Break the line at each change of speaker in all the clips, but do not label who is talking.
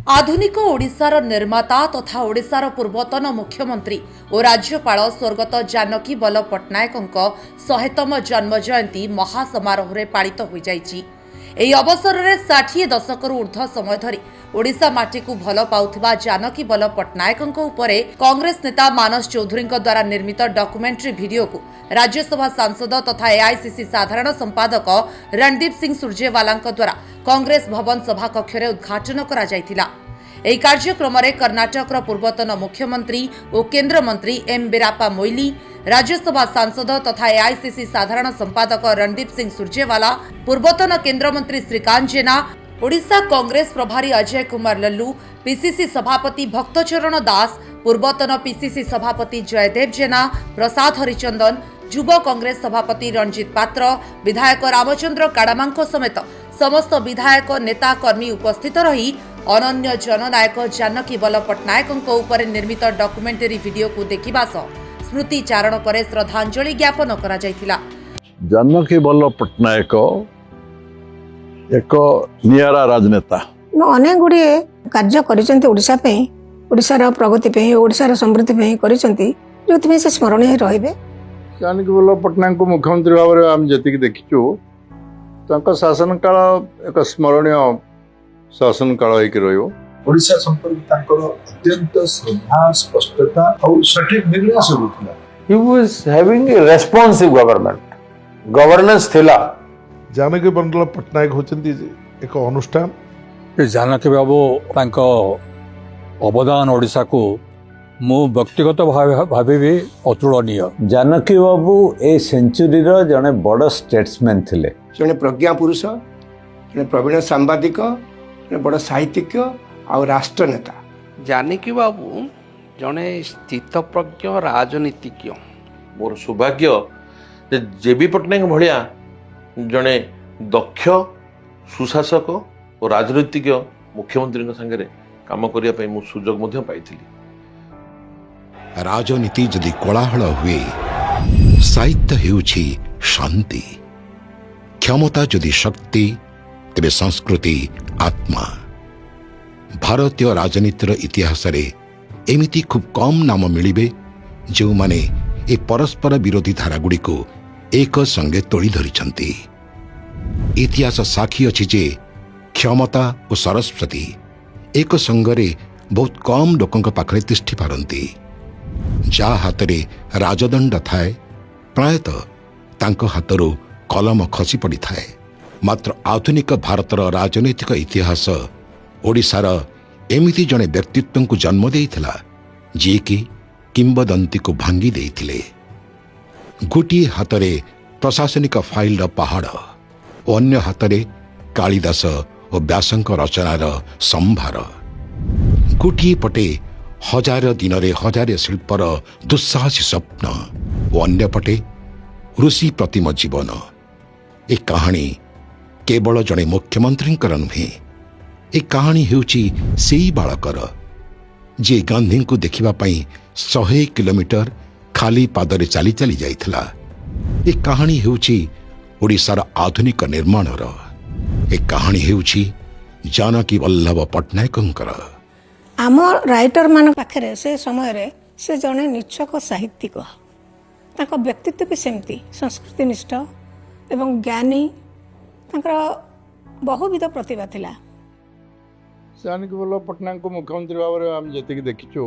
आधुनिक ओडिशार निर्माता तथा ओडिशार पूर्वतन मुख्यमंत्री और राज्यपाल स्वर्गत जानकी बल्लभ पट्टनायक 100तम जन्म जयंती महासमारोह पालित हो जाइछि। ଏହି ଅବସରରେ 60 ଦଶକରୁ ଊର୍ଦ୍ଧ୍ୱ ସମୟ ଧରି ଓଡ଼ିଶା ମାଟିକୁ ଭଲ ପାଉଥିବା जानकी बल्लभ पट्टनायकଙ୍କ ଉପରେ କଂଗ୍ରେସ ନେତା ମାନସ ଚୌଧୁରୀଙ୍କ ଦ୍ୱାରା ନିର୍ମିତ ଡକ୍ୟୁମେଣ୍ଟାରୀ ଭିଡିଓକୁ राज्यसभा सांसद तथा एआईसीसी साधारण संपादक रणदीप सिंह सुरजेवालाଙ୍କ द्ୱାରା कांग्रेस भवन सभाकक्षरे उद्घाटन करा जायतिला। ଏହି କାର୍ଯ୍ୟକ୍ରମରେ କର୍ଣ୍ଣାଟକର ପୂର୍ବତନ ମୁଖ୍ୟମନ୍ତ୍ରୀ ଓ କେନ୍ଦ୍ରମନ୍ତ୍ରୀ ଏମ୍ ବିରାପା ମୋଇଲି, राज्यसभा सांसद तथा एआईसीसी साधारण संपादक रणदीप सिंह सुरजेवाला, पूर्वतन केन्द्रमंत्री श्रीकांत जेना, ओडिशा कांग्रेस प्रभारी अजय कुमार लल्लू, पीसीसी सभापति भक्तचरण दास, पूर्वतन पीसीसी सभापति जयदेव जेना, प्रसाद हरिचंदन, युव कांग्रेस सभापति रणजित पात्र, विधायक रामचंद्र काडामांक समेत समस्त विधायक नेता कर्मी उपस्थित रही अनन्य जननायक जानकी बल्लभ पट्टनायकଙ୍କ ଉପରେ निर्मित डॉक्यूमेंटरी वीडियो को देखिबा सह स्मृति चारण करे श्रद्धांजलि ज्ञापन करा जायतिला।
जानकी बल्लभ पट्टनायक एक नियारा राजनेता
अनेक गुड़े कार्य करिसेंती प्रगति पे ओडिशार समृद्धि पे करिसेंती जोथि से स्मरणीय रहिबे।
जानकी बल्लभ पट्टनायक को मुख्यमंत्री भाव में आम जी देखीचु शासन काल एक स्मरणीय शासन काल
ओडिशा संपर्क अत्यंत श्रद्धा स्पष्टता और सटीक निर्णय सब होता।
He was having a responsive governance थिला।
जानकी बल्लभ पट्टनायक होचंती एक अनुष्ठान
जानकी बाबू तांको अवदान ओडिशा को मु व्यक्तिगत भावे भी अतुलनीय।
जानकी बाबू ए सेंचुरी रो जने बड़ स्टेट्समैन थिले,
जने प्रज्ञा पुरुष, जने प्रवीण सांबादिक, जने बड़ साहित्यज्ञ और राष्ट्रनेता।
जानकी बाबू जने स्थितप्रज्ञ राजनीतिज्ञ।
मोर सौभाग्य जेबी पट्टनायक भलिया जने दक्ष सुशासक और राजनीतिज्ञ मुख्यमंत्री संगे काम करने मु सुजोग मध्य पाइथिली।
राजनीति जदि कोलाहल हुए, साहित्य हेउछि शांति, क्षमता जदि शक्ति, तेबे संस्कृति आत्मा। भारतीय राजनीतिर इतिहास रे एमिति खूब कम नाम मिलिबे जो माने ए परस्पर विरोधी धारागुड़ी को एक संगे तोड़ी धरिछंती। इतिहास साक्षी अछि जे क्षमता और सरस्वती एक संगरे बहुत कम लोकंक पाखरे तिष्ठि पारंती। जा हातरे राजदंड थाए प्रायतः तांको हातरो कलम खसी पड़ी थाए। मात्र आधुनिक भारतर राजनैतिक इतिहास ओडिशार एमिति जने व्यक्तित्व को जन्म देइथिला जी कि किंबदंती को भांगी देइथिले। गोटिए हातरे प्रशासनिक फाइल पहाड़ और अन्य हातरे कालिदास और व्यासंक रचनार संभार। गोटिए पटे हजार दिन रे हजार शिल्पर दुस्साहसी स्वप्न और अन्य पटे ऋषि प्रतिम जीवन। ए कहानी केवल जने मुख्यमंत्री नुहे, ए कहानी हेउची सेई बालकर जे गांधी को देखिबा पई 100 किलोमीटर खाली पादरे चली चली जाइथिला। ए कहानी हेउची ओडिशार आधुनिक निर्माणर। ए कहानी हेउची जानकी बल्लभ पट्टनायकंकर।
आम राइटर मान पाखरे से समय रे से जने निच्छक साहित्यिक, ताको व्यक्तित्व भी सेमती संस्कृतिनिष्ठ एवं ज्ञानी, ताकर बहुविध प्रतिभा थिला।
जानकी बल्लभ पट्टनायक को मुख्यमंत्री भाव में आम जी देखीचु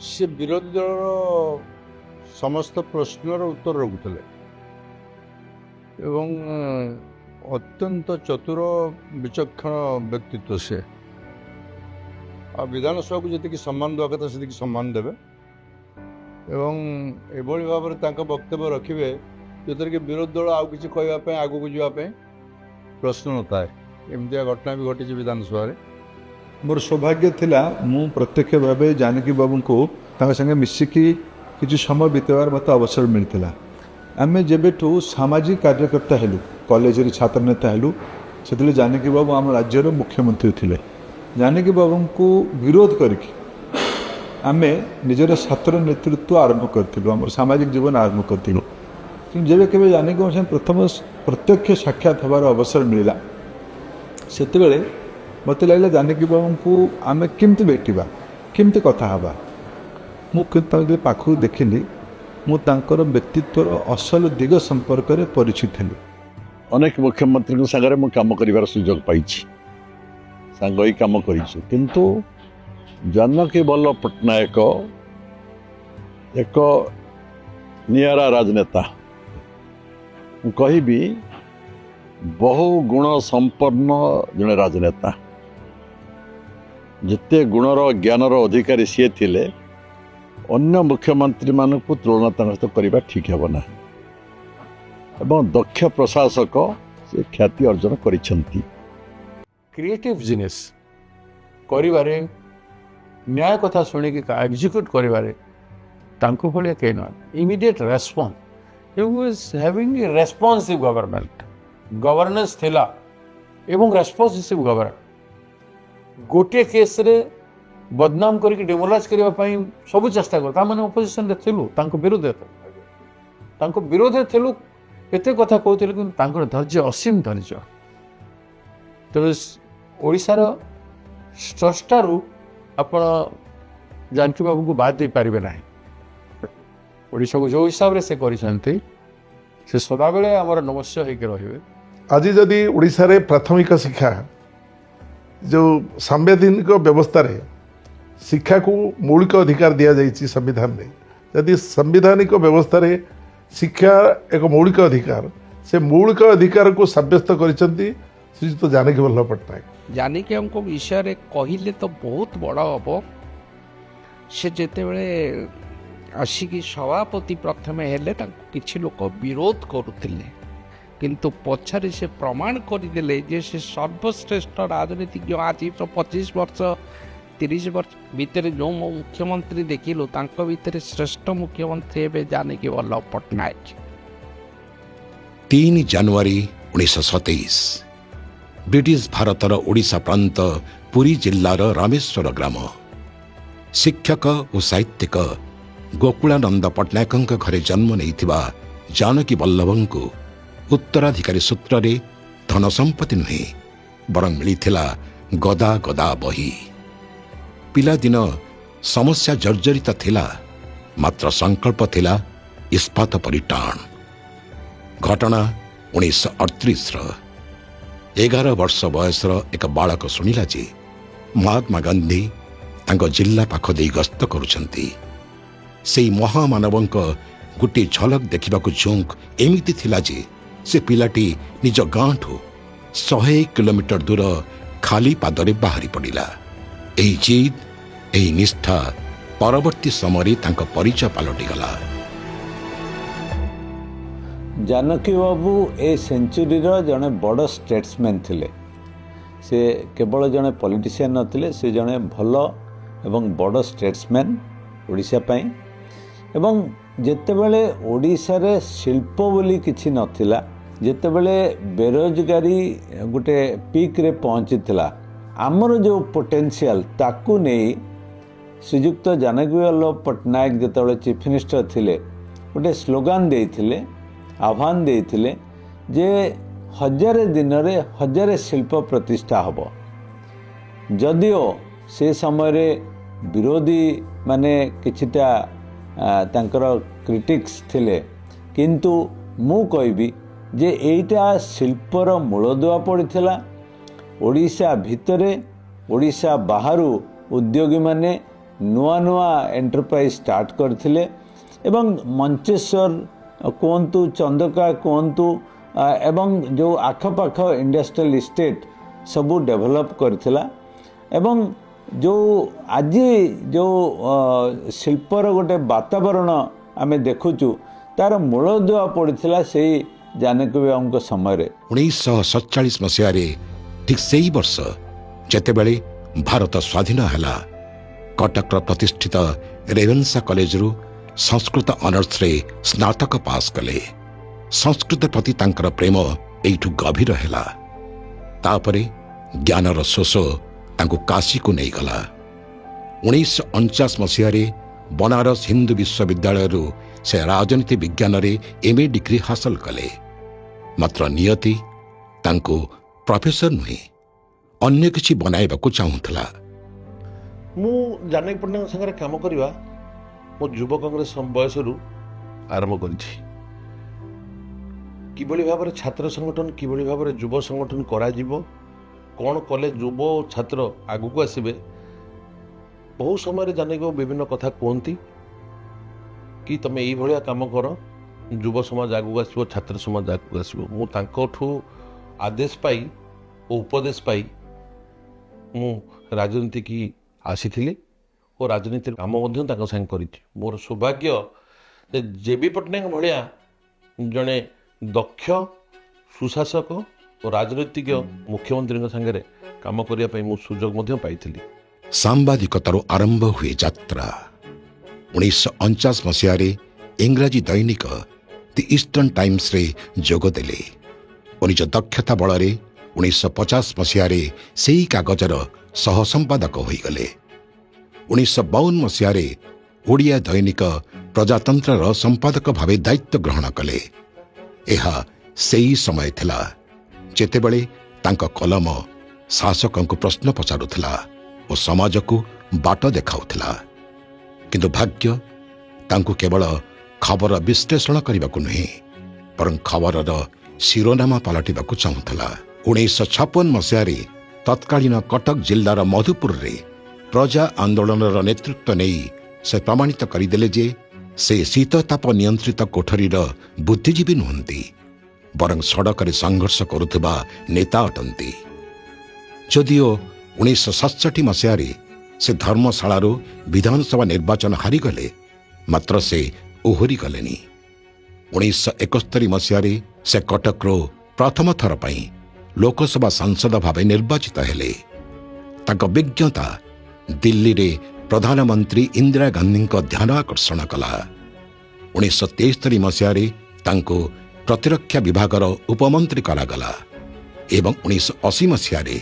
से विरोधी दल समस्त प्रश्नर उत्तर रखुले एवं अत्यंत चतुर विचक्षण व्यक्तित्व से विधानसभा को जी सम्मान देवा कथा से सम्मान देवे एवं एभली भाव में वक्तव्य रखिए जो कि विरोधी दल आउ कि कहवाई आग को जावाई प्रश्न नए। एमती घटना भी घटी विधानसभा रे।
मोर सौभाग्य थिला मु प्रत्यक्ष भाव जानकी बाबू को संगे मिसिकी किसी समय बितेबार मत अवसर मिलता। आम जेबेठू सामाजिक कार्यकर्ता हेलु, कॉलेज छात्र नेता हेलु, से जानकी बाबू आम राज्यर मुख्यमंत्री थिले। जानकी बाबू को विरोध करके आम निजर छात्र नेतृत्व आरंभ करूँ, आम सामाजिक जीवन आरंभ करूँ। जब के जानकी बाबू प्रथम प्रत्यक्ष साक्षात हबार अवसर मिलला से ମୋତେ ଲାଗିଲା ଜାନକୀ ବାବୁଙ୍କୁ ଆମେ କେମିତି ଭେଟିବା, କେମିତି କଥା ହେବା। ମୁଁ କିନ୍ତୁ ତାଙ୍କୁ ପାଖକୁ ଦେଖିଲି, ମୁଁ ତାଙ୍କର ବ୍ୟକ୍ତିତ୍ୱର ଅସଲ ଦିଗ ସମ୍ପର୍କରେ ପରିଚିତ ହେଲି।
ଅନେକ ମୁଖ୍ୟମନ୍ତ୍ରୀଙ୍କ ସାଙ୍ଗରେ ମୁଁ କାମ କରିବାର ସୁଯୋଗ ପାଇଛି, ସାଙ୍ଗ ହୋଇ କାମ କରିଛୁ, କିନ୍ତୁ ଜାନକୀ ବଲ୍ଲଭ ପଟ୍ଟନାୟକ ଏକ ନିଆରା ରାଜନେତା। ମୁଁ କହିବି ବହୁ ଗୁଣ ସମ୍ପନ୍ନ ଜଣେ ରାଜନେତା। ଯେତେ ଗୁଣର ଜ୍ଞାନର ଅଧିକାରୀ ସିଏ ଥିଲେ, ଅନ୍ୟ ମୁଖ୍ୟମନ୍ତ୍ରୀମାନଙ୍କୁ ତୁଳନା ତାଙ୍କ ସହିତ କରିବା ଠିକ୍ ହେବ ନାହିଁ। ଏବଂ ଦକ୍ଷ ପ୍ରଶାସକ ସେ ଖ୍ୟାତି ଅର୍ଜନ କରିଛନ୍ତି।
କ୍ରିଏଟିଭ୍ ଜିନିଷ କରିବାରେ, ନ୍ୟାୟ କଥା ଶୁଣିକି ଏକ୍ଜିକ୍ୟୁଟ୍ କରିବାରେ ତାଙ୍କୁ ଭଳିଆ କେହି ନୁହଁ। Immediate response, he was having a responsive government, governance ଥିଲା ଏବଂ ରେସ୍ପନ୍ସିଭ୍ ଗଭର୍ଣ୍ଣମେଣ୍ଟ। ଗୋଟିଏ କେସ୍ରେ ବଦନାମ କରିକି ଡିମୋଲାଇଜ୍ କରିବା ପାଇଁ ସବୁ ଚେଷ୍ଟା କରୁ। ତାମାନେ ଅପୋଜିସନ୍ରେ ଥିଲୁ, ତାଙ୍କ ବିରୋଧରେ ଥିଲୁ, ଏତେ କଥା କହୁଥିଲେ, କିନ୍ତୁ ତାଙ୍କର ଧୈର୍ଯ୍ୟ ଅସୀମ ଧୈର୍ଯ୍ୟ। ତେଣୁ ଓଡ଼ିଶାର ସ୍ରଷ୍ଟାରୁ ଆପଣ ଜାନକୀ ବାବୁଙ୍କୁ ବାଦ ଦେଇପାରିବେ ନାହିଁ। ଓଡ଼ିଶାକୁ ଯେଉଁ ହିସାବରେ ସେ କରିଛନ୍ତି, ସେ ସଦାବେଳେ ଆମର ନମସ୍ୟ ହେଇକି ରହିବେ।
ଆଜି ଯଦି ଓଡ଼ିଶାରେ ପ୍ରାଥମିକ ଶିକ୍ଷା, ଯେଉଁ ସାମ୍ବିଧାନିକ ବ୍ୟବସ୍ଥାରେ ଶିକ୍ଷାକୁ ମୌଳିକ ଅଧିକାର ଦିଆଯାଇଛି ସମ୍ବିଧାନରେ, ଯଦି ସାମ୍ବିଧାନିକ ବ୍ୟବସ୍ଥାରେ ଶିକ୍ଷା ଏକ ମୌଳିକ ଅଧିକାର, ସେ ମୌଳିକ ଅଧିକାରକୁ ସାବ୍ୟସ୍ତ କରିଛନ୍ତି ଶ୍ରୀଯୁକ୍ତ ଜାନକୀ ବଲ୍ଲଭ ପଟ୍ଟନାୟକ।
ଜାନକୀଙ୍କ ବିଷୟରେ କହିଲେ ତ ବହୁତ ବଡ଼ ହେବ। ସେ ଯେତେବେଳେ ଆସିକି ସଭାପତି ପ୍ରଥମେ ହେଲେ, ତାଙ୍କୁ କିଛି ଲୋକ ବିରୋଧ କରୁଥିଲେ, କିନ୍ତୁ ପଛରେ ସେ ପ୍ରମାଣ କରିଦେଲେ ଯେ ସେ ସର୍ବଶ୍ରେଷ୍ଠ ରାଜନୀତିଜ୍ଞ। ଆଜିର 25 ବର୍ଷ 30 ବର୍ଷ ଭିତରେ ଯେଉଁ ମୁଖ୍ୟମନ୍ତ୍ରୀ ଦେଖିଲୁ, ତାଙ୍କ ଭିତରେ ଶ୍ରେଷ୍ଠ ମୁଖ୍ୟମନ୍ତ୍ରୀ ହେବେ ଜାନକୀ ବଲ୍ଲଭ ପଟ୍ଟନାୟକ।
3 ଜାନୁଆରୀ 1927 ବ୍ରିଟିଶ ଭାରତର ଓଡ଼ିଶା ପ୍ରାନ୍ତ ପୁରୀ ଜିଲ୍ଲାର ରାମେଶ୍ୱର ଗ୍ରାମ। ଶିକ୍ଷକ ଓ ସାହିତ୍ୟିକ ଗୋକୁଳାନନ୍ଦ ପଟ୍ଟନାୟକଙ୍କ ଘରେ ଜନ୍ମ ନେଇଥିବା ଜାନକୀ ବଲ୍ଲଭଙ୍କୁ ଉତ୍ତରାଧିକାରୀ ସୂତ୍ରରେ ଧନ ସମ୍ପତ୍ତି ନୁହେଁ, ବରଂ ମିଳିଥିଲା ଗଦା ଗଦା ବହି। ପିଲାଦିନ ସମସ୍ୟା ଜର୍ଜରିତ ଥିଲା, ମାତ୍ର ସଂକଳ୍ପ ଥିଲା ଇସ୍ପାତ ପରି ଟାଣ। ଘଟଣା 1938ର 11 ବର୍ଷ ବୟସର ଏକ ବାଳକ ଶୁଣିଲା ଯେ ମହାତ୍ମା ଗାନ୍ଧୀ ତାଙ୍କ ଜିଲ୍ଲା ପାଖ ଦେଇ ଗସ୍ତ କରୁଛନ୍ତି। ସେହି ମହାମାନବଙ୍କ ଗୋଟିଏ ଝଲକ ଦେଖିବାକୁ ଝୁଙ୍କ ଏମିତି ଥିଲା ଯେ ସେ ପିଲାଟି ନିଜ ଗାଁଠୁ 100 କିଲୋମିଟର ଦୂର ଖାଲି ପାଦରେ ବାହାରି ପଡ଼ିଲା। ଏହି ଜିଦ୍, ଏହି ନିଷ୍ଠା ପରବର୍ତ୍ତୀ ସମୟରେ ତାଙ୍କ ପରିଚୟ ପାଲଟିଗଲା।
ଜାନକୀ ବାବୁ ଏ ସେଞ୍ଚୁରୀର ଜଣେ ବଡ଼ ଷ୍ଟେଟ୍ସମ୍ୟାନ୍ ଥିଲେ। ସେ କେବଳ ଜଣେ ପଲିଟିସିଆନ୍ ନଥିଲେ, ସେ ଜଣେ ଭଲ ଏବଂ ବଡ଼ ଷ୍ଟେଟ୍ସମ୍ୟାନ୍ ଓଡ଼ିଶା ପାଇଁ। ଏବଂ ଯେତେବେଳେ ଓଡ଼ିଶାରେ ଶିଳ୍ପ ବୋଲି କିଛି ନଥିଲା, ଯେତେବେଳେ ବେରୋଜଗାରୀ ଗୋଟେ ପିକ୍ରେ ପହଞ୍ଚିଥିଲା, ଆମର ଯେଉଁ ପୋଟେନ୍ସିଆଲ୍ ତାକୁ ନେଇ ଶ୍ରୀଯୁକ୍ତ ଜାନକୀ ବଲ୍ଲଭ ପଟ୍ଟନାୟକ ଯେତେବେଳେ ଚିଫ୍ ମିନିଷ୍ଟର ଥିଲେ, ଗୋଟେ ସ୍ଲୋଗାନ ଦେଇଥିଲେ, ଆହ୍ୱାନ ଦେଇଥିଲେ ଯେ 1000 ଦିନରେ 1000 ଶିଳ୍ପ ପ୍ରତିଷ୍ଠା ହେବ। ଯଦିଓ ସେ ସମୟରେ ବିରୋଧୀ ମାନେ କିଛିଟା ତାଙ୍କର କ୍ରିଟିକ୍ସ ଥିଲେ, କିନ୍ତୁ ମୁଁ କହିବି ଯେ ଏଇଟା ଶିଳ୍ପର ମୂଳଦୁଆ ପଡ଼ିଥିଲା। ଓଡ଼ିଶା ଭିତରେ, ଓଡ଼ିଶା ବାହାରୁ ଉଦ୍ୟୋଗୀମାନେ ନୂଆ ନୂଆ ଏଣ୍ଟରପ୍ରାଇଜ୍ ଷ୍ଟାର୍ଟ କରିଥିଲେ ଏବଂ ମଞ୍ଚେଶ୍ୱର କୁହନ୍ତୁ, ଚନ୍ଦକା କୁହନ୍ତୁ, ଏବଂ ଯେଉଁ ଆଖପାଖ ଇଣ୍ଡଷ୍ଟ୍ରିଆଲ ଇଷ୍ଟେଟ୍ ସବୁ ଡେଭଲପ୍ କରିଥିଲା। ଏବଂ ଯେଉଁ ଆଜି ଯେଉଁ ଶିଳ୍ପର ଗୋଟେ ବାତାବରଣ ଆମେ ଦେଖୁଛୁ, ତାର ମୂଳଦୁଆ ପଡ଼ିଥିଲା ସେଇ ଜାନକୀ ବାବୁଙ୍କ ସମୟରେ।
1947 ମସିହାରେ ଠିକ୍ ସେହି ବର୍ଷ ଯେତେବେଳେ ଭାରତ ସ୍ୱାଧୀନ ହେଲା, କଟକର ପ୍ରତିଷ୍ଠିତ ରେଭେନ୍ସା କଲେଜରୁ ସଂସ୍କୃତ ଅନର୍ସରେ ସ୍ନାତକ ପାସ୍ କଲେ। ସଂସ୍କୃତ ପ୍ରତି ତାଙ୍କର ପ୍ରେମ ଏଇଠୁ ଗଭୀର ହେଲା। ତାପରେ ଜ୍ଞାନର ଶୋଷ ତାଙ୍କୁ କାଶୀକୁ ନେଇଗଲା। 1949 ମସିହାରେ ବନାରସ ହିନ୍ଦୁ ବିଶ୍ୱବିଦ୍ୟାଳୟରୁ ସେ ରାଜନୀତି ବିଜ୍ଞାନରେ MA ଡିଗ୍ରୀ ହାସଲ କଲେ। ମାତ୍ର ନିୟତି ତାଙ୍କୁ ପ୍ରଫେସର ନୁହେଁ, ଅନ୍ୟ କିଛି ବନାଇବାକୁ ଚାହୁଁଥିଲା।
ମୁଁ ଜାନକୀ ପଟ୍ଟନାୟକ ସାଙ୍ଗରେ କାମ କରିବା ମୋ ଯୁବ କଂଗ୍ରେସ ବୟସରୁ ଆରମ୍ଭ କରିଛି। କିଭଳି ଭାବରେ ଛାତ୍ର ସଂଗଠନ, କିଭଳି ଭାବରେ ଯୁବ ସଂଗଠନ କରାଯିବ, କ'ଣ କଲେ ଯୁବ ଛାତ୍ର ଆଗକୁ ଆସିବେ, ବହୁ ସମୟରେ ଜାନକୀ ବାବୁ ବିଭିନ୍ନ କଥା କୁହନ୍ତି କି ତମେ ଏଇଭଳିଆ କାମ କର, ଯୁବ ସମାଜ ଆଗକୁ ଆସିବ, ଛାତ୍ର ସମାଜ ଆଗକୁ ଆସିବ। ମୁଁ ତାଙ୍କଠୁ ଆଦେଶ ପାଇ ଓ ଉପଦେଶ ପାଇ ମୁଁ ରାଜନୀତିକି ଆସିଥିଲି ଓ ରାଜନୀତିର କାମ ମଧ୍ୟ ତାଙ୍କ ସାଙ୍ଗେ କରିଛି। ମୋର ସୌଭାଗ୍ୟ ଯେ ଜେବି ପଟ୍ଟନାୟକ ଭଳିଆ ଜଣେ ଦକ୍ଷ ସୁଶାସକ ଓ ରାଜନୈତିକ ମୁଖ୍ୟମନ୍ତ୍ରୀଙ୍କ ସାଙ୍ଗରେ କାମ କରିବା ପାଇଁ ମୁଁ ସୁଯୋଗ ମଧ୍ୟ ପାଇଥିଲି।
ସାମ୍ବାଦିକତାରୁ ଆରମ୍ଭ ହୁଏ ଯାତ୍ରା। 1949 ମସିହାରେ ଇଂରାଜୀ ଦୈନିକ ଦି ଇଷ୍ଟର୍ଣ୍ଣ ଟାଇମ୍ସରେ ଯୋଗ ଦେଲେ ଓ ନିଜ ଦକ୍ଷତା ବଳରେ 1950 ମସିହାରେ ସେହି କାଗଜର ସହ ସମ୍ପାଦକ ହୋଇଗଲେ। 1952 ମସିହାରେ ଓଡ଼ିଆ ଦୈନିକ ପ୍ରଜାତନ୍ତ୍ରର ସମ୍ପାଦକ ଭାବେ ଦାୟିତ୍ୱ ଗ୍ରହଣ କଲେ। ଏହା ସେହି ସମୟ ଥିଲା ଯେତେବେଳେ ତାଙ୍କ କଲମ ଶାସକଙ୍କୁ ପ୍ରଶ୍ନ ପଚାରୁଥିଲା ଓ ସମାଜକୁ ବାଟ ଦେଖାଉଥିଲା। କିନ୍ତୁ ଭାଗ୍ୟ ତାଙ୍କୁ କେବଳ ଖବର ବିଶ୍ଳେଷଣ କରିବାକୁ ନୁହେଁ, ବରଂ ଖବରର ଶିରୋନାମା ପାଲଟିବାକୁ ଚାହୁଁଥିଲା। 1956 ମସିହାରେ ତତ୍କାଳୀନ କଟକ ଜିଲ୍ଲାର ମଧୁପୁରରେ ପ୍ରଜା ଆନ୍ଦୋଳନର ନେତୃତ୍ୱ ନେଇ ସେ ପ୍ରମାଣିତ କରିଦେଲେ ଯେ ସେ ଶୀତତାପ ନିୟନ୍ତ୍ରିତ କୋଠରୀର ବୁଦ୍ଧିଜୀବୀ ନୁହନ୍ତି, ବରଂ ସଡ଼କରେ ସଂଘର୍ଷ କରୁଥିବା ନେତା ଅଟନ୍ତି। ଯଦିଓ 1967 ମସିହାରେ ସେ ଧର୍ମଶାଳାରୁ ବିଧାନସଭା ନିର୍ବାଚନ ହାରିଗଲେ, ମାତ୍ର ସେ ଓହରି ଗଲେନି। 1971 ମସିହାରେ ସେ କଟକରୁ ପ୍ରଥମ ଥର ପାଇଁ ଲୋକସଭା ସାଂସଦ ଭାବେ ନିର୍ବାଚିତ ହେଲେ। ତାଙ୍କ ବିଜ୍ଞତା ଦିଲ୍ଲୀରେ ପ୍ରଧାନମନ୍ତ୍ରୀ ଇନ୍ଦିରା ଗାନ୍ଧୀଙ୍କ ଧ୍ୟାନ ଆକର୍ଷଣ କଲା। 1973 ମସିହାରେ ତାଙ୍କୁ ପ୍ରତିରକ୍ଷା ବିଭାଗର ଉପମନ୍ତ୍ରୀ କରାଗଲା ଏବଂ 1980 ମସିହାରେ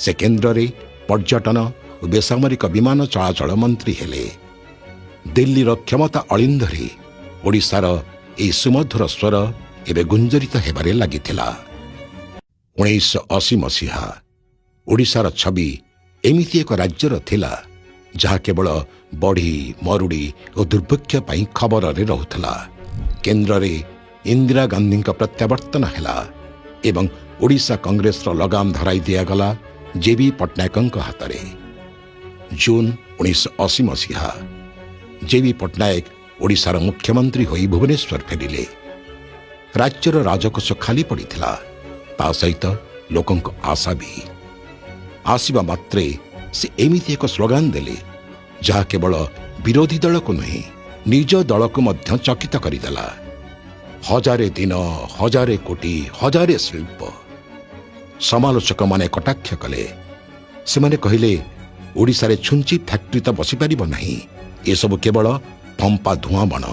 ସେ କେନ୍ଦ୍ରରେ ପର୍ଯ୍ୟଟନ ଓ ବେସାମରିକ ବିମାନ ଚଳାଚଳ ମନ୍ତ୍ରୀ ହେଲେ। ଦିଲ୍ଲୀର କ୍ଷମତା ଅଳିନ୍ଧରେ ଓଡ଼ିଶାର ଏହି ସୁମଧୁର ସ୍ୱର ଏବେ ଗୁଞ୍ଜରିତ ହେବାରେ ଲାଗିଥିଲା। 1980 ମସିହା ଓଡ଼ିଶାର ଛବି ଏମିତି ଏକ ରାଜ୍ୟର ଥିଲା ଯାହା କେବଳ ବଢ଼ି ମରୁଡ଼ି ଓ ଦୁର୍ଭିକ୍ଷ ପାଇଁ ଖବରରେ ରହୁଥିଲା। କେନ୍ଦ୍ରରେ ଇନ୍ଦିରା ଗାନ୍ଧୀଙ୍କ ପ୍ରତ୍ୟାବର୍ତ୍ତନ ହେଲା ଏବଂ ଓଡ଼ିଶା କଂଗ୍ରେସର ଲଗାମ ଧରାଇ ଦିଆଗଲା ଜେବି ପଟ୍ଟନାୟକଙ୍କ ହାତରେ। ଜୁନ୍ 1980 ମସିହା ଜେବି ପଟ୍ଟନାୟକ ଓଡ଼ିଶାର ମୁଖ୍ୟମନ୍ତ୍ରୀ ହୋଇ ଭୁବନେଶ୍ୱର ଫେରିଲେ। ରାଜ୍ୟର ରାଜକୋଷ ଖାଲି ପଡ଼ିଥିଲା, ତା ସହିତ ଲୋକଙ୍କ ଆଶା ବି। ଆସିବା ମାତ୍ରେ ସେ ଏମିତି ଏକ ସ୍ଲୋଗାନ ଦେଲେ ଯାହା କେବଳ ବିରୋଧୀ ଦଳକୁ ନୁହେଁ, ନିଜ ଦଳକୁ ମଧ୍ୟ ଚକିତ କରିଦେଲା। ହଜାରେ ଦିନ, ହଜାରେ କୋଟି, ହଜାରେ ଶିଳ୍ପ। ସମାଲୋଚକମାନେ କଟାକ୍ଷ କଲେ। ସେମାନେ କହିଲେ ଓଡ଼ିଶାରେ ଛୁଞ୍ଚି ଫ୍ୟାକ୍ଟ୍ରି ତ ବସିପାରିବ ନାହିଁ, ଏସବୁ କେବଳ ଫମ୍ପା ଧୂଆଁ ବଣ।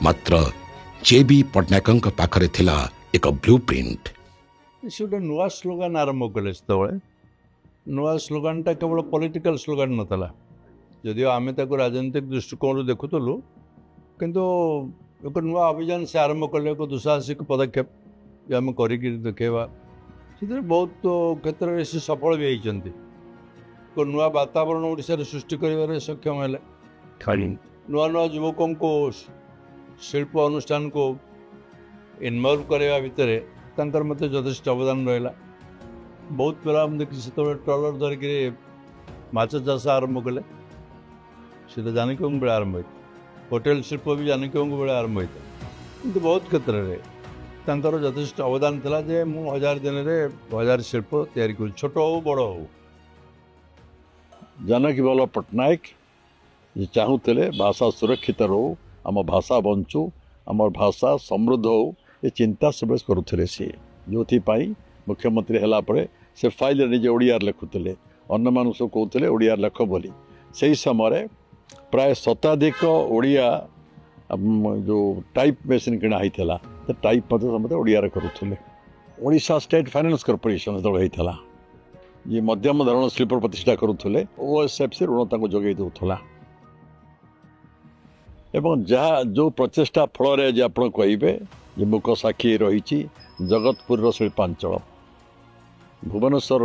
ମାତ୍ର ଜେବି ପଟ୍ଟନାୟକଙ୍କ ପାଖରେ ଥିଲା ଏକ ବ୍ଲୁ ପ୍ରିଣ୍ଟ।
ସେ ଗୋଟେ ନୂଆ ସ୍ଲୋଗାନ ଆରମ୍ଭ କଲେ। ସେତେବେଳେ ନୂଆ ସ୍ଲୋଗାନଟା କେବଳ ପଲିଟିକାଲ ସ୍ଲୋଗାନ ନଥିଲା, ଯଦିଓ ଆମେ ତାକୁ ରାଜନୈତିକ ଦୃଷ୍ଟିକୋଣରୁ ଦେଖୁଥିଲୁ, କିନ୍ତୁ ଏକ ନୂଆ ଅଭିଯାନ ସେ ଆରମ୍ଭ କଲେ, ଏକ ଦୁଃସାହସିକ ପଦକ୍ଷେପ ଯେ ଆମେ କରିକି ଦେଖେଇବା। ସେଥିରେ ବହୁତ କ୍ଷେତ୍ରରେ ସେ ସଫଳ ବି ହେଇଛନ୍ତି। ଏକ ନୂଆ ବାତାବରଣ ଓଡ଼ିଶାରେ ସୃଷ୍ଟି କରିବାରେ ସକ୍ଷମ ହେଲେ। ନୂଆ ନୂଆ ଯୁବକଙ୍କୁ ଶିଳ୍ପ ଅନୁଷ୍ଠାନକୁ ଇନଭଲ୍ଭ କରିବା ଭିତରେ ତାଙ୍କର ମଧ୍ୟ ଯଥେଷ୍ଟ ଅବଦାନ ରହିଲା। ବହୁତ ପିଲା ମୁଁ ଦେଖିଛି ସେତେବେଳେ ଟ୍ରଲର ଧରିକି ମାଛ ଚାଷ ଆରମ୍ଭ କଲେ, ସେଟା ଜାନକୀବାବୁଙ୍କ ବେଳେ ଆରମ୍ଭ ହୋଇଥିଲା। ହୋଟେଲ ଶିଳ୍ପ ବି ଜାନକୀବାବୁଙ୍କ ବେଳେ ଆରମ୍ଭ ହୋଇଥିଲା। କିନ୍ତୁ ବହୁତ କ୍ଷେତ୍ରରେ ତାଙ୍କର ଯଥେଷ୍ଟ ଅବଦାନ ଥିଲା ଯେ ମୁଁ 1000 ଦିନରେ 1000 ଶିଳ୍ପ ତିଆରି କରୁଛି, ଛୋଟ ହେଉ ବଡ଼ ହେଉ।
ଜାନକୀ ବଲ୍ଲଭ ପଟ୍ଟନାୟକ ଯେ ଚାହୁଁଥିଲେ ଭାଷା ସୁରକ୍ଷିତ ରହୁ, ଆମ ଭାଷା ବଞ୍ଚୁ, ଆମର ଭାଷା ସମୃଦ୍ଧ ହେଉ, ଏ ଚିନ୍ତା ସବୁବେଳେ କରୁଥିଲେ। ସେ ଯେଉଁଥିପାଇଁ ମୁଖ୍ୟମନ୍ତ୍ରୀ ହେଲା ପରେ ସେ ଫାଇଲ୍ରେ ନିଜେ ଓଡ଼ିଆରେ ଲେଖୁଥିଲେ, ଅନ୍ୟମାନଙ୍କୁ ସବୁ କହୁଥିଲେ ଓଡ଼ିଆରେ ଲେଖ ବୋଲି। ସେହି ସମୟରେ ପ୍ରାୟ ଶତାଧିକ ଓଡ଼ିଆ ଯେଉଁ ଟାଇପ୍ ମେସିନ୍ କିଣା ହେଇଥିଲା, ସେ ଟାଇପ୍ ମଧ୍ୟ ସମସ୍ତେ ଓଡ଼ିଆରେ କରୁଥିଲେ। ଓଡ଼ିଶା ଷ୍ଟେଟ୍ ଫାଇନାନ୍ସ କର୍ପୋରେସନ୍ ଯେତେବେଳେ ହେଇଥିଲା, ଯିଏ ମଧ୍ୟମ ଧରଣ ଶିଳ୍ପ ପ୍ରତିଷ୍ଠା କରୁଥିଲେ, OSFC ଋଣ ତାଙ୍କୁ ଯୋଗାଇ ଦେଉଥିଲା। ଏବଂ ଯାହା ଯେଉଁ ପ୍ରଚେଷ୍ଟା ଫଳରେ ଯେ ଆପଣ କହିବେ ଯେ ମୁକ ସାକ୍ଷୀ ରହିଛି ଜଗତପୁରର ଶିଳ୍ପାଞ୍ଚଳ, ଭୁବନେଶ୍ୱର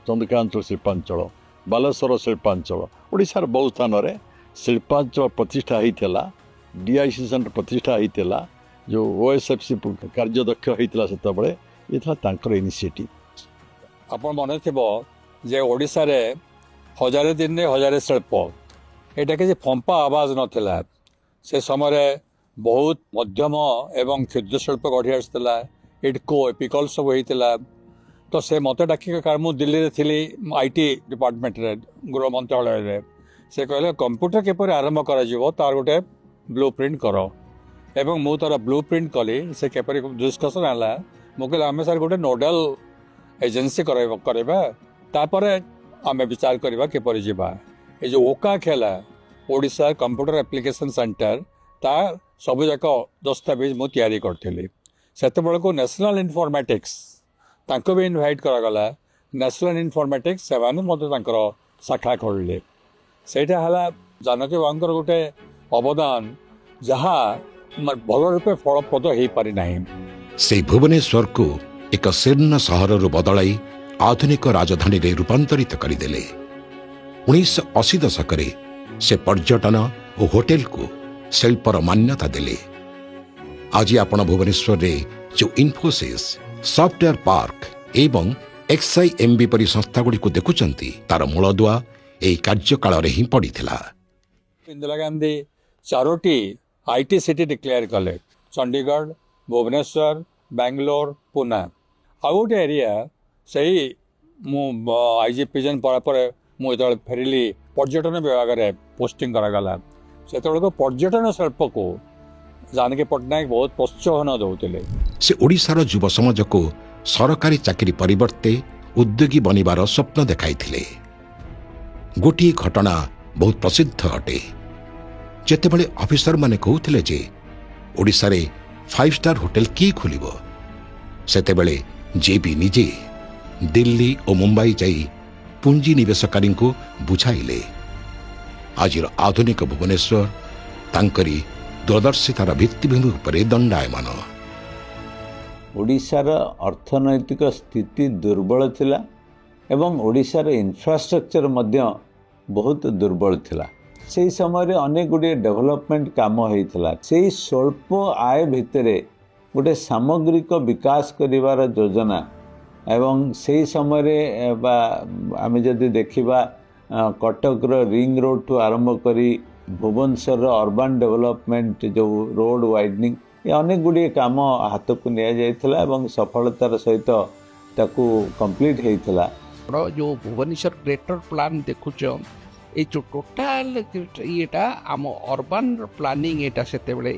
ଚନ୍ଦ୍ରିକା ଅଞ୍ଚଳ ଶିଳ୍ପାଞ୍ଚଳ, ବାଲେଶ୍ୱର ଶିଳ୍ପାଞ୍ଚଳ, ଓଡ଼ିଶାର ବହୁ ସ୍ଥାନରେ ଶିଳ୍ପାଞ୍ଚଳ ପ୍ରତିଷ୍ଠା ହୋଇଥିଲା, DIC ସେଣ୍ଟର ପ୍ରତିଷ୍ଠା ହୋଇଥିଲା, ଯେଉଁ OSFC କାର୍ଯ୍ୟଦକ୍ଷ ହୋଇଥିଲା ସେତେବେଳେ, ଏ ଥିଲା ତାଙ୍କର ଇନିସିଏଟିଭ୍।
ଆପଣ ମନେ ଥିବ ଯେ ଓଡ଼ିଶାରେ ହଜାରେ ଦିନରେ ହଜାରେ ଶିଳ୍ପ, ଏଇଟା କିଛି ଫମ୍ପା ଆବାଜ ନଥିଲା। ସେ ସମୟରେ ବହୁତ ମଧ୍ୟମ ଏବଂ କ୍ଷୁଦ୍ର ଶିଳ୍ପ ଗଢ଼ି ଆସିଥିଲା, ଇଡ୍କୋ ଏପିକଲ୍ ସବୁ ହେଇଥିଲା। ତ ସେ ମୋତେ ଡାକିକି, କାରଣ ମୁଁ ଦିଲ୍ଲୀରେ ଥିଲି IT ଡିପାର୍ଟମେଣ୍ଟରେ, ଗୃହ ମନ୍ତ୍ରଣାଳୟରେ। ସେ କହିଲେ କମ୍ପ୍ୟୁଟର କିପରି ଆରମ୍ଭ କରାଯିବ ତାର ଗୋଟେ ବ୍ଲୁ ପ୍ରିଣ୍ଟ କର, ଏବଂ ମୁଁ ତାର ବ୍ଲୁ ପ୍ରିଣ୍ଟ କଲି। ସେ କିପରି ଡିସ୍କସନ୍ ହେଲା, ମୁଁ କହିଲି ଆମେ ସାର୍ ଗୋଟେ ନୋଡାଲ ଏଜେନ୍ସି କରିବା, ତାପରେ ଆମେ ବିଚାର କରିବା କିପରି ଯିବା। ଏ ଯେଉଁ ଓକାକ୍ ହେଲା, ଓଡ଼ିଶା କମ୍ପ୍ୟୁଟର ଆପ୍ଲିକେସନ୍ ସେଣ୍ଟର, ତା ସବୁଯାକ ଦସ୍ତାବିଜ ମୁଁ ତିଆରି କରିଥିଲି। ସେତେବେଳକୁ ନ୍ୟାସନାଲ୍ ଇନଫର୍ମାଟିକ୍ସ ତାଙ୍କୁ ବି ଇନଭାଇଟ୍ କରାଗଲା। ନ୍ୟାସନାଲ୍ ଇନଫର୍ମାଟିକ୍ସ ସେମାନେ ମଧ୍ୟ ତାଙ୍କର ଶାଖା ଖୋଲିଲେ। ସେଇଟା ହେଲା ଜାନକୀ ବାବୁଙ୍କର ଗୋଟେ ଅବଦାନ, ଯାହା ଭଲ ରୂପେ ଫଳପ୍ରଦ ହୋଇପାରିନାହିଁ।
ସେ ଭୁବନେଶ୍ୱରକୁ ଏକ ଶୀର୍ଣ୍ଣ ସହରରୁ ବଦଳାଇ ଆଧୁନିକ ରାଜଧାନୀରେ ରୂପାନ୍ତରିତ କରିଦେଲେ। 1980 ଦଶକରେ ସେ ପର୍ଯ୍ୟଟନ ଓ ହୋଟେଲକୁ ଶିଳ୍ପର ମାନ୍ୟତା ଦେଲେ। ଆଜି ଆପଣ ଭୁବନେଶ୍ୱରରେ ଯେଉଁ ଇନଫୋସିସ୍, ସଫ୍ଟୱେୟାର ପାର୍କ ଏବଂ XIMB ପରି ସଂସ୍ଥାଗୁଡ଼ିକୁ ଦେଖୁଛନ୍ତି, ତାର ମୂଳଦୁଆ ଏହି କାର୍ଯ୍ୟକାଳରେ ହିଁ ପଡ଼ିଥିଲା।
ଇନ୍ଦିରା ଗାନ୍ଧୀ 4ଟି IT ସିଟି ଡିକ୍ଲେୟାର କଲେ, ଚଣ୍ଡିଗଡ଼, ଭୁବନେଶ୍ୱର, ବାଙ୍ଗାଲୋର, ପୁନା। ଆଉ ଗୋଟେ ଏରିଆ, ସେଇ ମୁଁ IGP ପରେ ମୁଁ ଯେତେବେଳେ ଫେରିଲି, ପର୍ଯ୍ୟଟନ ବିଭାଗରେ ପୋଷ୍ଟିଂ କରାଗଲା। ସେତେବେଳକୁ ପର୍ଯ୍ୟଟନ ଶିଳ୍ପକୁ ଜାନକୀ ପଟ୍ଟନାୟକ ବହୁତ ପ୍ରୋତ୍ସାହନ ଦେଉଥିଲେ।
ସେ ଓଡ଼ିଶାର ଯୁବ ସମାଜକୁ ସରକାରୀ ଚାକିରି ପରିବର୍ତ୍ତେ ଉଦ୍ୟୋଗୀ ବନିବାର ସ୍ୱପ୍ନ ଦେଖାଇଥିଲେ। ଗୋଟିଏ ଘଟଣା ବହୁତ ପ୍ରସିଦ୍ଧ ଅଟେ। ଯେତେବେଳେ ଅଫିସରମାନେ କହୁଥିଲେ ଯେ ଓଡ଼ିଶାରେ 5 ଷ୍ଟାର ହୋଟେଲ କିଏ ଖୋଲିବ, ସେତେବେଳେ JB ନିଜେ ଦିଲ୍ଲୀ ଓ ମୁମ୍ବାଇ ଯାଇ ପୁଞ୍ଜି ନିବେଶକାରୀଙ୍କୁ ବୁଝାଇଲେ। ଆଜିର ଆଧୁନିକ ଭୁବନେଶ୍ୱର ତାଙ୍କରି ଦୂରଦର୍ଶିତାର ଭିତ୍ତିଭୂମି ଉପରେ ଦଣ୍ଡାୟମାନ।
ଓଡ଼ିଶାର ଅର୍ଥନୈତିକ ସ୍ଥିତି ଦୁର୍ବଳ ଥିଲା ଏବଂ ଓଡ଼ିଶାର ଇନଫ୍ରାଷ୍ଟ୍ରକ୍ଚର ମଧ୍ୟ ବହୁତ ଦୁର୍ବଳ ଥିଲା। ସେହି ସମୟରେ ଅନେକ ଗୁଡ଼ିଏ ଡେଭଲପମେଣ୍ଟ କାମ ହୋଇଥିଲା। ସେହି ସ୍ୱଳ୍ପ ଆୟ ଭିତରେ ଗୋଟେ ସାମଗ୍ରିକ ବିକାଶ କରିବାର ଯୋଜନା, ଏବଂ ସେହି ସମୟରେ ବା ଆମେ ଯଦି ଦେଖିବା କଟକର ରିଙ୍ଗ ରୋଡ଼ଠୁ ଆରମ୍ଭ କରି ଭୁବନେଶ୍ୱରର ଅର୍ବାନ୍ ଡେଭଲପମେଣ୍ଟ, ଯେଉଁ ରୋଡ଼ ୱାଇଡନିଂ, ଏ ଅନେକ ଗୁଡ଼ିଏ କାମ ହାତକୁ ନିଆଯାଇଥିଲା ଏବଂ ସଫଳତାର ସହିତ ତାକୁ କମ୍ପ୍ଲିଟ୍ ହେଇଥିଲା।
ଯେଉଁ ଭୁବନେଶ୍ୱର ଗ୍ରେଟର ପ୍ଲାନ୍ ଦେଖୁଛ, এই ଯେଉଁ ଟୋଟାଲ ଇଏଟା ଆମ ଅର୍ବାନ୍ ପ୍ଲାନିଂ, ଏଇଟା ସେତେବେଳେ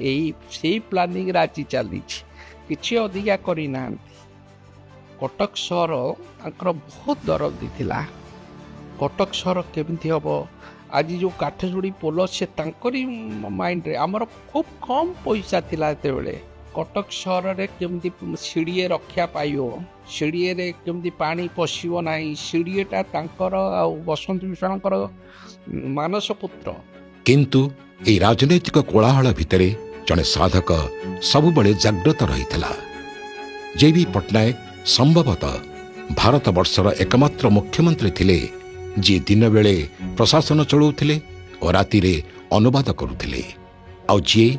ସେଇ ପ୍ଲାନିଂରେ ଆଜି ଚାଲିଛି, କିଛି ଅଧିକା କରିନାହାନ୍ତି। କଟକ ସହର ତାଙ୍କର ବହୁତ ଦରଦି ଥିଲା। କଟକ ସହର କେମିତି ହେବ, ଆଜି ଯେଉଁ କାଠଯୋଡ଼ି ପୋଲ, ସେ ତାଙ୍କରି ମାଇଣ୍ଡରେ। ଆମର ଖୁବ କମ୍ ପଇସା ଥିଲା ସେତେବେଳେ। କଟକ ସହରରେ କେମିତି ସିଡ଼ିଏ ରକ୍ଷା ପାଇବ, ସିଡ଼ିଏରେ କେମିତି ପାଣି ପଶିବ ନାହିଁ, ସିଡ଼ିଏଟା ତାଙ୍କର ଆଉ ବସନ୍ତ ଭୂଷଣଙ୍କର ମାନସ ପୁତ୍ର।
କିନ୍ତୁ ଏହି ରାଜନୈତିକ କୋଳାହଳ ଭିତରେ ଜଣେ ସାଧକ ସବୁବେଳେ ଜାଗ୍ରତ ରହିଥିଲା। JB ପଟ୍ଟନାୟକ ସମ୍ଭବତଃ ଭାରତବର୍ଷର ଏକମାତ୍ର ମୁଖ୍ୟମନ୍ତ୍ରୀ ଥିଲେ ଯିଏ ଦିନବେଳେ ପ୍ରଶାସନ ଚଳାଉଥିଲେ ଓ ରାତିରେ ଅନୁବାଦ କରୁଥିଲେ, ଆଉ ଯିଏ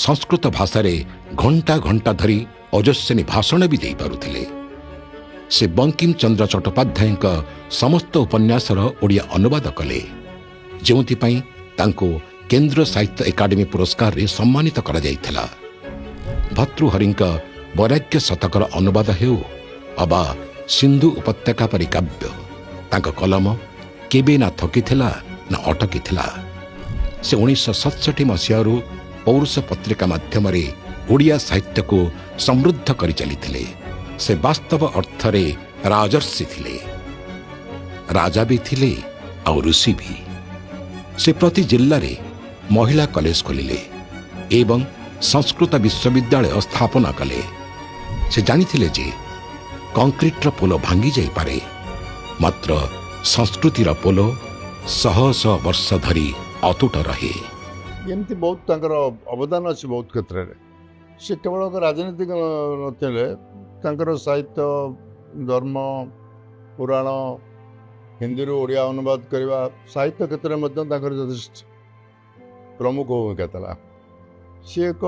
ସଂସ୍କୃତ ଭାଷାରେ ଘଣ୍ଟା ଘଣ୍ଟା ଧରି ଓଜସ୍ୱିନୀ ଭାଷଣ ବି ଦେଇପାରୁଥିଲେ। ସେ ବଙ୍କିମ ଚନ୍ଦ୍ର ଚଟ୍ଟୋପାଧ୍ୟାୟଙ୍କ ସମସ୍ତ ଉପନ୍ୟାସର ଓଡ଼ିଆ ଅନୁବାଦ କଲେ, ଯେଉଁଥିପାଇଁ ତାଙ୍କୁ କେନ୍ଦ୍ର ସାହିତ୍ୟ ଏକାଡେମୀ ପୁରସ୍କାରରେ ସମ୍ମାନିତ କରାଯାଇଥିଲା। ଭର୍ତ୍ତୃହରିଙ୍କ ବୈରାଗ୍ୟ ଶତକର ଅନୁବାଦ ହେଉ ଅବା ସିନ୍ଧୁ ଉପତ୍ୟକା ପରି କାବ୍ୟ, ତାଙ୍କ କଲମ କେବେ ନା ଥକିଥିଲା ନା ଅଟକିଥିଲା। ସେ 1967 ମସିହାରୁ ପୌରୁଷ ପତ୍ରିକା ମାଧ୍ୟମରେ ଓଡ଼ିଆ ସାହିତ୍ୟକୁ ସମୃଦ୍ଧ କରି ଚାଲିଥିଲେ। ସେ ବାସ୍ତବ ଅର୍ଥରେ ରାଜର୍ଷି ଥିଲେ, ରାଜା ବି ଥିଲେ ଆଉ ଋଷି ବି। ସେ ପ୍ରତି ଜିଲ୍ଲାରେ ମହିଳା କଲେଜ ଖୋଲିଲେ ଏବଂ ସଂସ୍କୃତ ବିଶ୍ୱବିଦ୍ୟାଳୟ ସ୍ଥାପନା କଲେ। ସେ ଜାଣିଥିଲେ ଯେ କଂକ୍ରିଟର ପୋଲ ଭାଙ୍ଗି ଯାଇପାରେ, ମାତ୍ର ସଂସ୍କୃତିର ପୋଲ ଶହ ଶହ ବର୍ଷ ଧରି ଅତୁଟ ରହେ।
ଏମିତି ବହୁତ ତାଙ୍କର ଅବଦାନ ଅଛି ବହୁତ କ୍ଷେତ୍ରରେ। ସେ କେବଳ ରାଜନୀତିକ ନଥିଲେ, ତାଙ୍କର ସାହିତ୍ୟ, ଧର୍ମ पुराण हिंदी ओडिया अनुवाद करवा साहित्य क्षेत्र में यथेष्ट प्रमुख भूमिका था। सी एक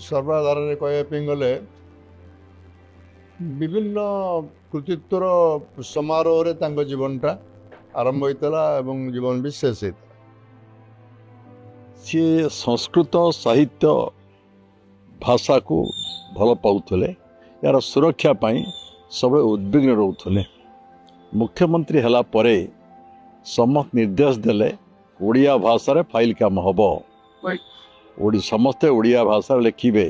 सर्वाधार कहवाई गले विभिन्न कृतित्वर समारोह रे जीवनटा आरंभ होता एवं जीवन भी शेष होता।
सी संस्कृत साहित्य भाषा को भल पाउले, यार सुरक्षा पाई सब उद्विग्न रोते। मुख्यमंत्री हला परे समस्त निर्देश देले ओडिया भाषा रे फाइल काम हम समस्ते ओडिया भाषा लिखिबे।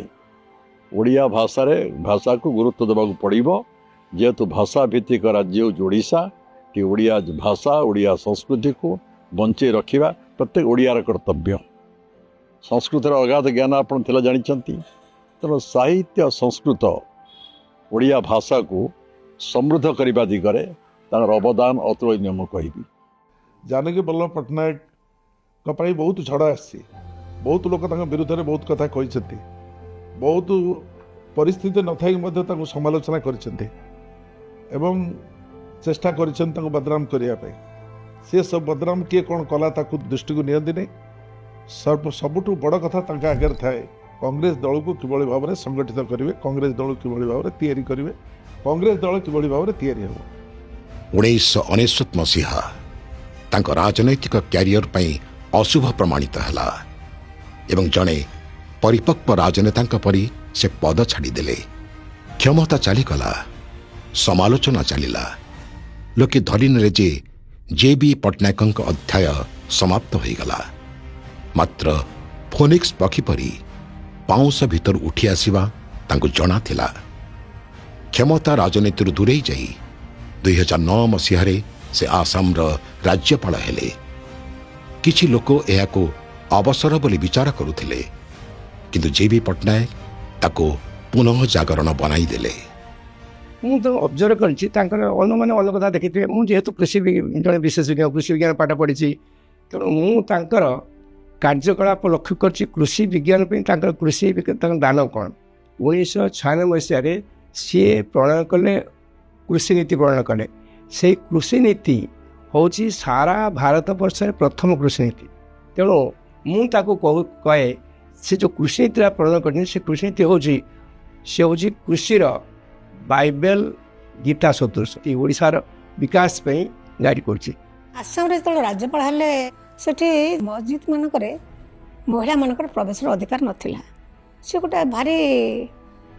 ओडिया भाषा को गुरुत्व देवाक पड़ो, जेहेतु भाषा भित्तिक राज्य ओडिशा कि ओडिया भाषा ओडिया संस्कृति को बंचे रखा प्रत्येक ओडियार कर्तव्य। संस्कृतर अगाध ज्ञान आपण जानते, तेणु साहित्य संस्कृत ओडिया भाषा को समृद्ध करने दिगरे तार अवदान अतुलनीय मु कहबी।
जानकी वल्लभ पट्टनायक बहुत झड़ आसी, बहुत लोग विरुद्ध में बहुत कथा कहते, बहुत परिस्थिति न थी समालोचना कर चेष्टा कर बदनाम करने से सब बदनाम किए कौन कला दृष्टि को नियंती नहीं। सबुठ बड़ कथा आगे थाए कांग्रेस दल को किभली भाव में संगठित करेंगे, कांग्रेस दल किभली भाव में तैयारी करेंगे, कांग्रेस दल किभली भाव में तैयारी हो।
1999 मसीहा तांको राजनैतिक क्यारियर पई अशुभ प्रमाणित हला एवं जड़े परिपक्व राजनेता परी से पद छाड़देले। क्षमता चलीगला, समालोचना चलला, लोके धरिने जे बी पट्टनायक अध्याय समाप्त होईगला। मात्र फोनिक्स पक्षी परी पाउंस भितर उठी आसिबा तांको जଣା थिला। क्षमता राजनीति दूरे जाई 2009 मसीह से आसाम राज्यपाल हेले। किछि लोक एहाको अवसर बोली विचार करुथिले, किंतु जे बी पट्टनायक ताको पुनः जागरण बनाई देले।
ମୁଁ ତ ଅବଜର୍ଭ କରିଛି ତାଙ୍କର ଅନ୍ୟମାନେ ଅନ୍ୟ କଥା ଦେଖିଥିବେ। ମୁଁ ଯେହେତୁ ଜଣେ ବିଶେଷଜ୍ଞ କୃଷି ବିଜ୍ଞାନ ପାଠ ପଢ଼ିଛି, ତେଣୁ ମୁଁ ତାଙ୍କର କାର୍ଯ୍ୟକଳାପ ଲକ୍ଷ୍ୟ କରିଛି। କୃଷି ବିଜ୍ଞାନ ପାଇଁ ତାଙ୍କର କୃଷି ତାଙ୍କ ଦାନ କ'ଣ। 1996 ମସିହାରେ ସିଏ ପ୍ରଣୟନ କଲେ, କୃଷିନୀତି ପ୍ରଣୟନ କଲେ। ସେଇ କୃଷିନୀତି ହେଉଛି ସାରା ଭାରତ ବର୍ଷରେ ପ୍ରଥମ କୃଷିନୀତି। ତେଣୁ ମୁଁ ତାକୁ କହେ ସେ ଯେଉଁ କୃଷିନୀତିଟା ପ୍ରଣୟନ କରିଛନ୍ତି, ସେ କୃଷିନୀତି ହେଉଛି କୃଷିର बाइबल गीता सदृश ओडिशार विकास पे गाइड करछि।
आसाम रे तो राज्यपाल हेले सेठी मस्जिद मानकरे महिला मानकर प्रवेश अधिकार नथिला। से गोटे भारी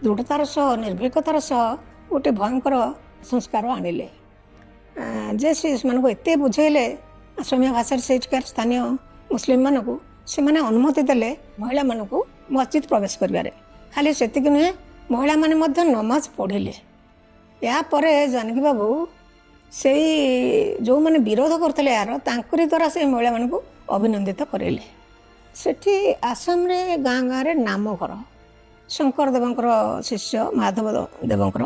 दृढ़तार सह निर्भीकतार सह गोटे भयंकर संस्कार आनिले। जे से मानक एते बुझेले असमिया भाषा सेठकार स्थानीय मुस्लिम मानक से माने अनुमति देले महिला मानक मस्जिद प्रवेश करिवारे। खाली सेतिक नुहे, महिला माने मध्य नमाज पढ़िले। या परे जानकी बाबू से जो माने विरोध करते यार तांकरी द्वारा से महिला मानक अभिनंदित करेले। सेठी आसाम रे गाँ गाँ रे नाम घर शंकर देवंकर शिष्य माधव देवंकर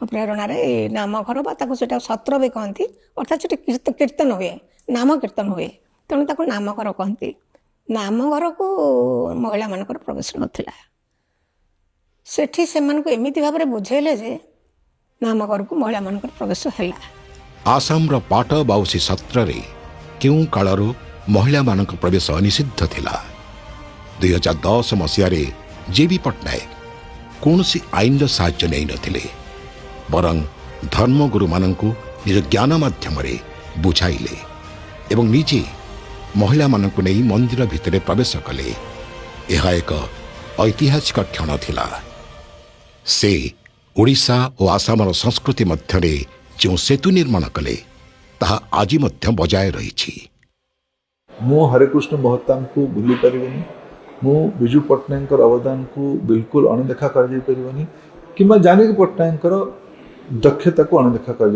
प्रेरणा रे नाम घर बा ताको सेटा सत्र भी कहती, अर्थात सेठी कीर्तन हुए, नाम कीर्तन हुए, तेणु ताको नाम घर कहती। नाम घर को महिला मानकर प्रवेश नथिला। सेठी से एमती भाव में बुझेले जे नाम घर को महिला मानकर प्रवेश है।
आसाम रो पाट बाउसी सत्र रे क्यों कालरू महिला मानक प्रवेश निषिद्ध थिला। 2010 मसीह रे जे बी पट्टनायक कौनसी आईन रो साहाय्य नै नथिले, बरं धर्मगुरु मानकु निज ज्ञान माध्यम रे बुझाइले एवं निजे महिला मानकु नै मंदिर भितरे प्रवेश कले। यह एक ऐतिहासिक क्षण थिला। से ओडिशा और आसाम संस्कृति मध्य जो सेतु निर्माण कले ताहा आज मध्य बजाय रही।
मु हरेकृष्ण महता को भूली पारिबनी, मु विजु पट्टनायक अवदान को बिल्कुल अणदेखा कर कि जानकी पट्टनायक दक्षता को अणदेखा कर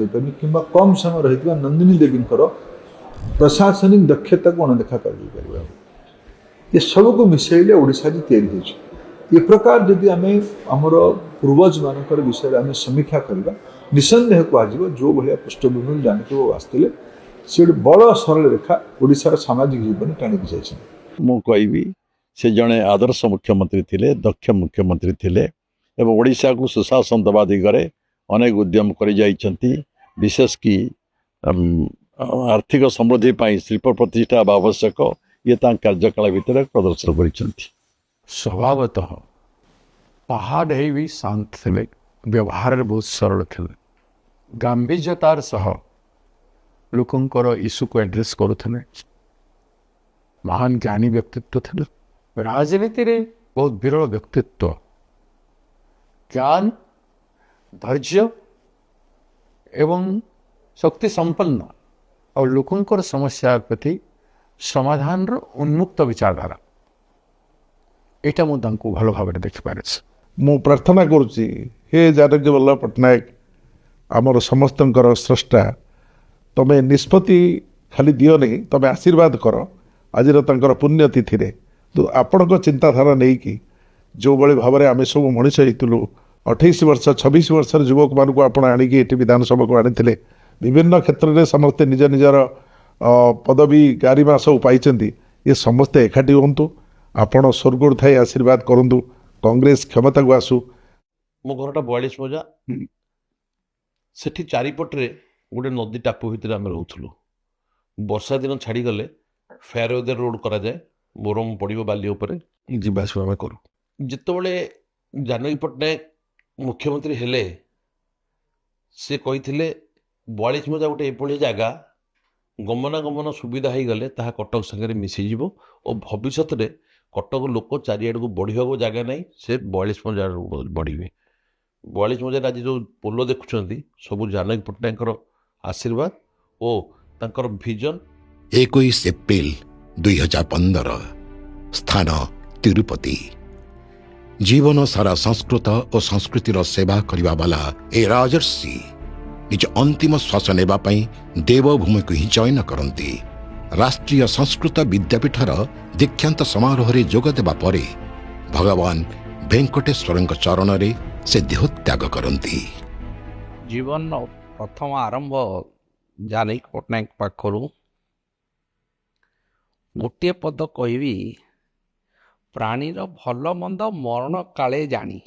कम समय रही नंदिनी देवी प्रशासनिक दक्षता को अणदेखा कर ये सब को मिसैले ओडिशा तैयारी होइछ। ये प्रकार यदि आम आमर पूर्वज मानक विषय आम समीक्षा करवा निसंदेह कह जो भाया पृष्ठभूमि जानकी बाबू आसते से बड़ सरल रेखा ओडिशार सामाजिक जीवन टाणिकी जाइछन।
मु कहबी से जड़े आदर्श मुख्यमंत्री थिले, दक्ष मुख्यमंत्री थिले एवं ओडिशा को सुशासन दबा दिगरे अनेक उद्यम कर जाइछंती। विशेष कि आर्थिक समृद्धि पाई शिल्प प्रतिष्ठा हेबा आवश्यक ये कार्यकाल भितर प्रदर्शन कर
स्वभावतः पहाड़ है भी शांत थे, व्यवहार बहुत सरल थे, गांभीर्यतार सह लोकंकर इश्यू को एड्रेस करुले, महान ज्ञानी व्यक्तित्व थे, राजनीति रे बहुत विरल व्यक्तित्व, ज्ञान धैर्य एवं शक्ति संपन्न और लोकंकर समस्या प्रति समाधान उन्मुक्त विचारधारा एटा मु तांको भल भाव देखिपारे।
ମୁଁ ପ୍ରାର୍ଥନା କରୁଛି ହେ ଜାନକୀ ବଲ୍ଲଭ ପଟ୍ଟନାୟକ ଆମର ସମସ୍ତଙ୍କର ସ୍ରଷ୍ଟା, ତମେ ନିଷ୍ପତ୍ତି ଖାଲି ଦିଅନି, ତମେ ଆଶୀର୍ବାଦ କର ଆଜିର ତାଙ୍କର ପୁଣ୍ୟତିଥିରେ। ଆପଣଙ୍କ ଚିନ୍ତାଧାରା ନେଇକି ଯେଉଁଭଳି ଭାବରେ ଆମେ ସବୁ ମଣିଷ ହେଇଥିଲୁ, 28 ବର୍ଷ 26 ବର୍ଷର ଯୁବକମାନଙ୍କୁ ଆପଣ ଆଣିକି ଏଠି ବିଧାନସଭାକୁ ଆଣିଥିଲେ, ବିଭିନ୍ନ କ୍ଷେତ୍ରରେ ସମସ୍ତେ ନିଜ ନିଜର ପଦବୀ ଗାରିମା ସବୁ ପାଇଛନ୍ତି। ଏ ସମସ୍ତେ ଏକାଠି ହୁଅନ୍ତୁ, ଆପଣ ସ୍ୱର୍ଗରୁ ଥାଇ ଆଶୀର୍ବାଦ କରନ୍ତୁ, କଂଗ୍ରେସ କ୍ଷମତାକୁ ଆସୁ।
ମୋ ଘରଟା 42 ମୌଜା, ସେଠି ଚାରିପଟରେ ଗୋଟେ ନଦୀ ଟାପୁ ଭିତରେ ଆମେ ରହୁଥିଲୁ। ବର୍ଷା ଦିନ ଛାଡ଼ିଗଲେ ଫେୟାରୱେଦର ରୋଡ଼ କରାଯାଏ, ବୋରମ ପଡ଼ିବ ବାଲି ଉପରେ, ଯିବା ଆସିବା ଆମେ କରୁ। ଯେତେବେଳେ ଜାନକୀ ପଟ୍ଟନାୟକ ମୁଖ୍ୟମନ୍ତ୍ରୀ ହେଲେ, ସେ କହିଥିଲେ 42 ମୌଜା ଗୋଟେ ଏଭଳି ଜାଗା ଗମନାଗମନ ସୁବିଧା ହେଇଗଲେ ତାହା କଟକ ସାଙ୍ଗରେ ମିଶିଯିବ ଓ ଭବିଷ୍ୟତରେ କଟକ ଲୋକ ଚାରିଆଡ଼କୁ ବଢ଼ିବାକୁ ଜାଗା ନାହିଁ, ସେ 42 ମୌଜାରୁ ବଢ଼ିବେ। 42 ମୌଜାରେ ଆଜି ଯେଉଁ ପୋଲ ଦେଖୁଛନ୍ତି ସବୁ ଜାନକୀ ପଟ୍ଟନାୟକଙ୍କର ଆଶୀର୍ବାଦ ଓ ତାଙ୍କର ଭିଜନ।
21 ଏପ୍ରିଲ 2015 ସ୍ଥାନ ତିରୁପତି। ଜୀବନ ସାରା ସଂସ୍କୃତ ଓ ସଂସ୍କୃତିର ସେବା କରିବା ବାଲା ଏ ରାଜର୍ଷି ନିଜ ଅନ୍ତିମ ଶ୍ୱାସ ନେବା ପାଇଁ ଦେବଭୂମିକୁ ହିଁ ଚୟନ କରନ୍ତି। ରାଷ୍ଟ୍ରୀୟ ସଂସ୍କୃତ ବିଦ୍ୟାପୀଠର ଦୀକ୍ଷାନ୍ତ ସମାରୋହରେ ଯୋଗ ଦେବା ପରେ ଭଗବାନ ଭେଙ୍କଟେଶ୍ୱରଙ୍କ ଚରଣରେ ସେ ଦେହତ୍ୟାଗ କରନ୍ତି।
जीवन प्रथम आरंभ जानकी पट्टनायक पाखरु गोटे पद कहबी, प्राणीर भल मंद मरण काले जानी,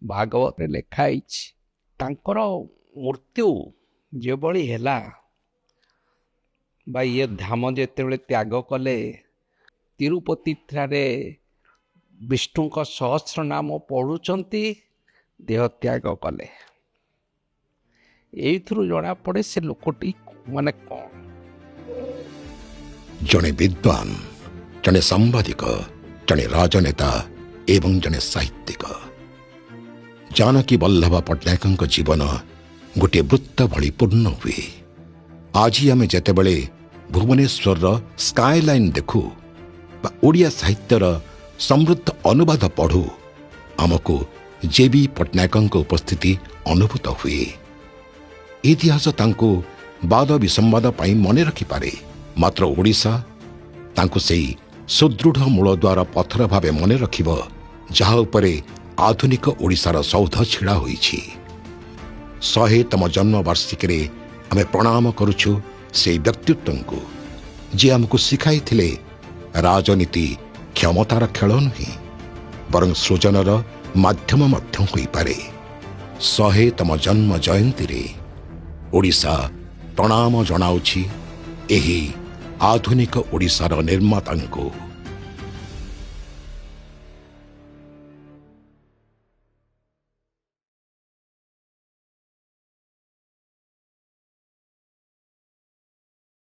भागवत लेखाई। तांकर मृत्यु जेबली हैला बा ये धाम जेतेबेले त्याग कले, तिरुपति ठारे विष्णु का सहस्र नाम पढ़ुचंती, देह त्याग कले। एइथुरु जना पड़े से लोकटी माने कौन।
जड़े विद्वान, जड़े सांबादिक, जड़े राजनेता एवं जड़े साहित्यिक। जानकी बल्लभ पट्टनायक जीवन गोटे वृत्त भली पूर्ण हुए। आज आम जितेबले भुवनेश्वर स्काई लाइन देखू बा ओडिया साहित्यर समृद्ध अनुवाद पढ़ू, आमको जेबी पट्टनायक उपस्थिति अनुभूत हुए। इतिहास तांको वाद विसंवाद पाई मने रखिपारे, मात्र ओडिशा तांको सेई सुदृढ़ मूल द्वार पत्थर भावे मने रखिब, जहा उपरे आधुनिक ओडिशार सौध छिड़ा होईछि। 100तम जन्म वार्षिकी आमे प्रणाम करुछु से व्यक्तित्व को, जे आमको शिखाई थिले राजनीति क्षमतार खेल नुहे बरं सृजनर माध्यम मध्य होई पारे। 100तम जन्म जयंती रे ओडिशा प्रणाम जनाउछि एही आधुनिक ओडिशार निर्माता को।